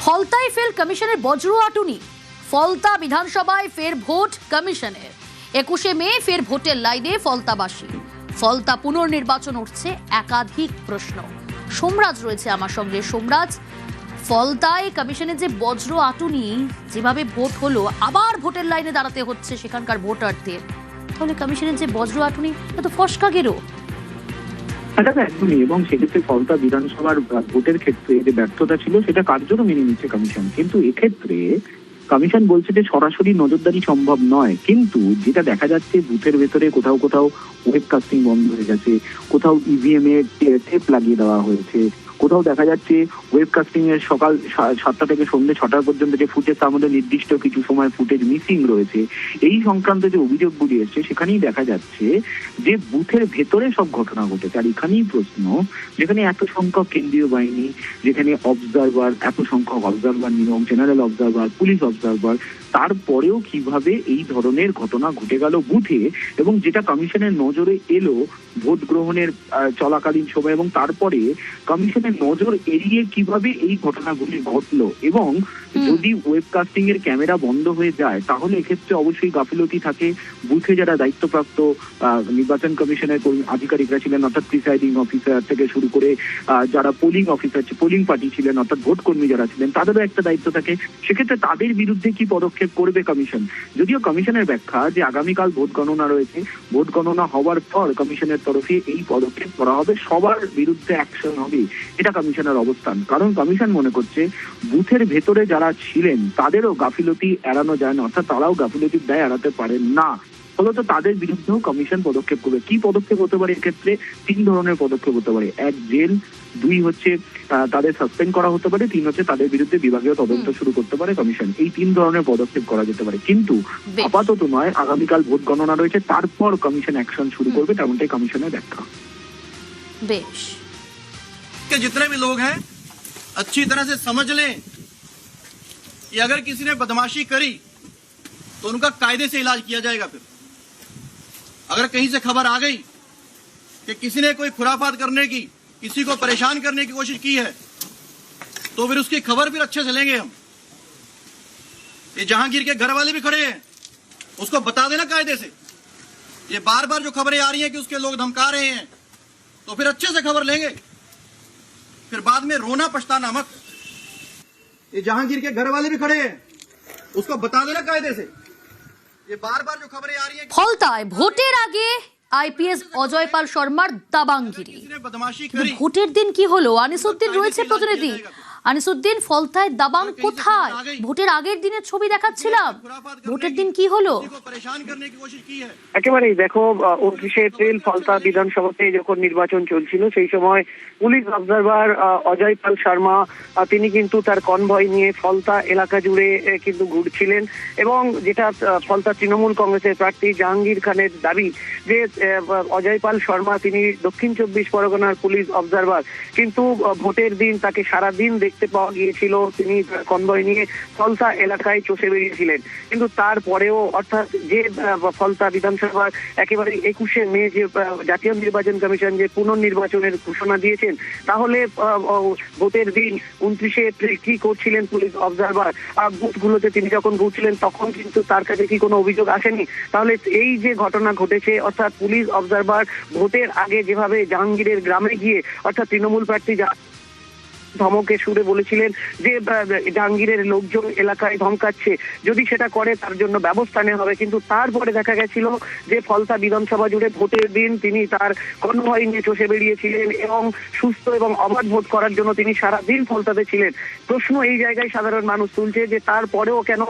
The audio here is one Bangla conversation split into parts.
ফলতায় ফের কমিশনের বজ্র আটুনি। ফলতা বিধানসভায় ফের ভোট কমিশনের। 21শে মে ফের ভোটের লাইনে ফলতাবাসী। ফলতা পুনর্নির্বাচন উঠছে একাধিক প্রশ্ন। সোমরাজ রয়েছে আমার সঙ্গে। সোমরাজ, ফলতায় কমিশনের যে বজ্র আটুনি, যেভাবে ভোট হলো আবার ভোটের লাইনে দাঁড়াতে হচ্ছে সেখানকার ভোটারদের, তাহলে কমিশনের যে বজ্র আটুনি তা তো ফসকা গেরো। একদমই, এবং সেক্ষেত্রে ফলতা বিধানসভার ভোটের ক্ষেত্রে যে ব্যর্থতা ছিল সেটা কার্যত মেনে নিচ্ছে কমিশন। কিন্তু এক্ষেত্রে কমিশন বলছে যে সরাসরি নজরদারি সম্ভব নয়, কিন্তু যেটা দেখা যাচ্ছে বুথের ভেতরে কোথাও কোথাও ওয়েবকাস্টিং বন্ধ হয়ে গেছে, কোথাও ইভিএম এ টেপ লাগিয়ে দেওয়া হয়েছে, কোথাও দেখা যাচ্ছে ওয়েবকাস্টিং এর সকাল 7টা থেকে সন্ধ্যে 6টা পর্যন্ত যে ফুটেজ, তার মধ্যে নির্দিষ্ট কিছু সময় ফুটেজ মিসিং রয়েছে। এই সংক্রান্ত যে অভিযোগগুলি এসছে সেখানেই দেখা যাচ্ছে যে বুথের ভেতরে সব ঘটনা ঘটেছে। আর এখানেই প্রশ্ন, যেখানে এত সংখ্যক কেন্দ্রীয় বাহিনী, যেখানে অবজারভার, এত সংখ্যক অবজারভার নিয়ম, জেনারেল অবজারভার, পুলিশ অবজারভার, তারপরেও কিভাবে এই ধরনের ঘটনা ঘটে গেল বুথে, এবং যেটা কমিশনের নজরে এলো ভোট গ্রহণের চলাকালীন সময়, এবং তারপরে কমিশনের নজর এড়িয়ে কিভাবে এই ঘটনাগুলি ঘটলো। এবং যদি ওয়েবকাস্টিং এর ক্যামেরা বন্ধ হয়ে যায় তাহলে এক্ষেত্রে অবশ্যই গাফিলতি থাকে। বুথে যারা দায়িত্বপ্রাপ্ত নির্বাচন কমিশনের আধিকারিকরা ছিলেন, অর্থাৎ প্রিসাইডিং অফিসার থেকে শুরু করে যারা পোলিং অফিসার, পোলিং পার্টি ছিলেন, অর্থাৎ ভোট কর্মী যারা ছিলেন, তাদেরও একটা দায়িত্ব থাকে। সেক্ষেত্রে তাদের বিরুদ্ধে কি পদক্ষেপ করবে কমিশন? যদিও কমিশনের ব্যাখ্যা যে আগামীকাল ভোট গণনা রয়েছে, ভোট গণনা হওয়ার পর কমিশনের তরফে এই পদক্ষেপ করা হবে, সবার বিরুদ্ধে অ্যাকশন হবে, এটা কমিশনের অবস্থান। কারণ কমিশন মনে করছে বুথের ভেতরে যারা ছিলেন তাদেরও গাফিলতি এড়ানো যায় না, অর্থাৎ তারাও গাফিলতির দায় এড়াতে পারেন না, ফলত তাদের বিরুদ্ধেও কমিশন পদক্ষেপ করবে। কি পদক্ষেপ হতে পারে? এক্ষেত্রে 3 ধরনের পদক্ষেপ হতে পারে। 1, জেল; 2 হচ্ছে তাদের সাসপেন্ড করা হতে পারে; 3 হচ্ছে তাদের বিরুদ্ধে বিভাগীয় তদন্ত শুরু করতে পারে কমিশন। এই 3 ধরনের পদক্ষেপ করা যেতে পারে, কিন্তু আপাতত নয়। আগামীকাল ভোট গণনা রয়েছে, তারপর কমিশন অ্যাকশন শুরু করবে, তেমনটাই কমিশনের ব্যাখ্যা। বেশ, के जितने भी लोग हैं अच्छी तरह से समझ लें कि अगर किसी ने बदमाशी करी तो उनका कायदे से इलाज किया जाएगा। फिर अगर कहीं से खबर आ गई कि किसी ने कोई खुराफात करने की, किसी को परेशान करने की कोशिश की है, तो फिर उसकी खबर फिर अच्छे से लेंगे हम। ये जहांगीर के घर वाले भी खड़े हैं, उसको बता देना कायदे से। ये बार बार जो खबरें आ रही हैं कि उसके लोग धमका रहे हैं, तो फिर अच्छे से खबर लेंगे, फिर बाद में रोना पछताना मत। ये जहांगीर के घर वाले भी खड़े हैं, उसको बता देना कायदे से। ये बार बार जो खबरें आ रही हैं ফলতায় ভোটের আগে আইপিএস অজয় পাল শর্মার দাবাঙ্গিরি। बदमाशी करी, ভোটের দিন কি হলো? আনিসুদ্দিন রয়েছে প্রতিনিধি। আনিসুদ্দিন, ফলতায় দাবাং কোথায়? ভোটের আগের দিনের ছবি দেখাচ্ছিলাম, ভোটের দিন কি হলো? परेशान करने की कोशिश की है। একেবারেই দেখো, 29শে এপ্রিল ফলতা বিধানসভাতে যখন নির্বাচন চলছিল সেই সময় পুলিশ অবজারভার অজয় পাল শর্মা তিনি কিন্তু তার কনভয় নিয়ে ফলতা এলাকা জুড়ে কিন্তু ঘুরছিলেন, এবং যেটা ফলতা তৃণমূল কংগ্রেসের প্রার্থী জাহাঙ্গীর খানের দাবি যে অজয় পাল শর্মা তিনি দক্ষিণ 24 পরগনার পুলিশ অবজারভার, কিন্তু ভোটের দিন তাকে সারাদিন দেখতে পাওয়া গিয়েছিল তিনি কনভয় নিয়ে ফলতা এলাকায় চষে বেরিয়েছিলেন। কিন্তু তারপরেও, অর্থাৎ যে ফলতা বিধানসভার একেবারে 21শে মে যে জাতীয় নির্বাচন কমিশন যে পুনর্নির্বাচনের ঘোষণা দিয়েছেন, তাহলে ভোটের দিন 29শে এপ্রিল কি করছিলেন পুলিশ অবজারভার? বুথগুলোতে তিনি যখন ঘুরছিলেন তখন কিন্তু তার কাছে কি কোনো অভিযোগ আসেনি? তাহলে এই যে ঘটনা ঘটেছে, অর্থাৎ পুলিশ অবজারভার ভোটের আগে যেভাবে জাহাঙ্গীরের গ্রামে গিয়ে, অর্থাৎ তৃণমূল প্রার্থী ধমকে সুরে বলেছিলেন যে জাহাঙ্গীরের লোকজন এলাকায় ধমকাচ্ছে, যদি সেটা করে তার জন্য ব্যবস্থা নেওয়া হবে, কিন্তু তারপরে দেখা গেছিল যে ফলতা বিধানসভা জুড়ে ভোটের দিন তিনি তার কনভয় নিয়ে চষে বেরিয়েছিলেন, এবং সুস্থ এবং অবাধ ভোট করার জন্য তিনি সারাদিন ফলতাতে ছিলেন। প্রশ্ন এই জায়গায় সাধারণ মানুষ তুলছে যে তারপরেও কেন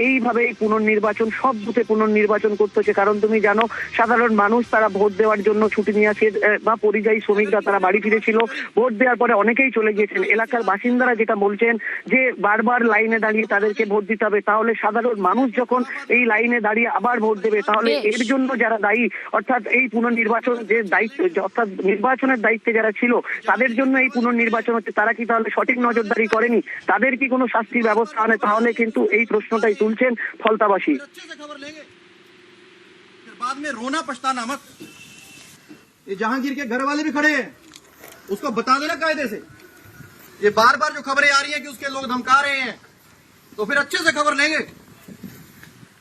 এইভাবে এই পুনর্নির্বাচন, সব বুথে পুনর্নির্বাচন করতে হচ্ছে? কারণ তুমি জানো, সাধারণ মানুষ তারা ভোট দেওয়ার জন্য ছুটি নিয়ে আসে, বা পরিযায়ী শ্রমিকরা তারা বাড়ি ফিরেছিল, ভোট দেওয়ার পরে অনেকেই চলে গিয়েছে। এলাকার বাসিন্দারা যেটা বলছেন যে বারবার লাইনে দাঁড়িয়ে তাদেরকে ভোট দিতে হবে, তাহলে সাধারণ মানুষ যখন এই লাইনে দাঁড়িয়ে আবার ভোট দেবে, তাহলে এর জন্য যারা দায়ী, অর্থাৎ এই পুনর্নির্বাচন যে দায়িত্ব, অর্থাৎ নির্বাচনের দায়িত্বে যারা ছিল তাদের জন্য এই পুনর্নির্বাচন হচ্ছে, তারা কি তাহলে সঠিক নজরদারি করেনি? তাদের কি কোনো শাস্তির ব্যবস্থা হয়? তাহলে কিন্তু এই প্রশ্নটাই তুলছেন ফলতাবাসী। बाद में रोना पछताना मत। ये जहांगीर के घर वाले भी खड़े हैं, उसको बता देना कायदे से। ये बार बार जो खबरें आ रही हैं कि उसके लोग धमका रहे हैं, तो फिर अच्छे से खबर लेंगे।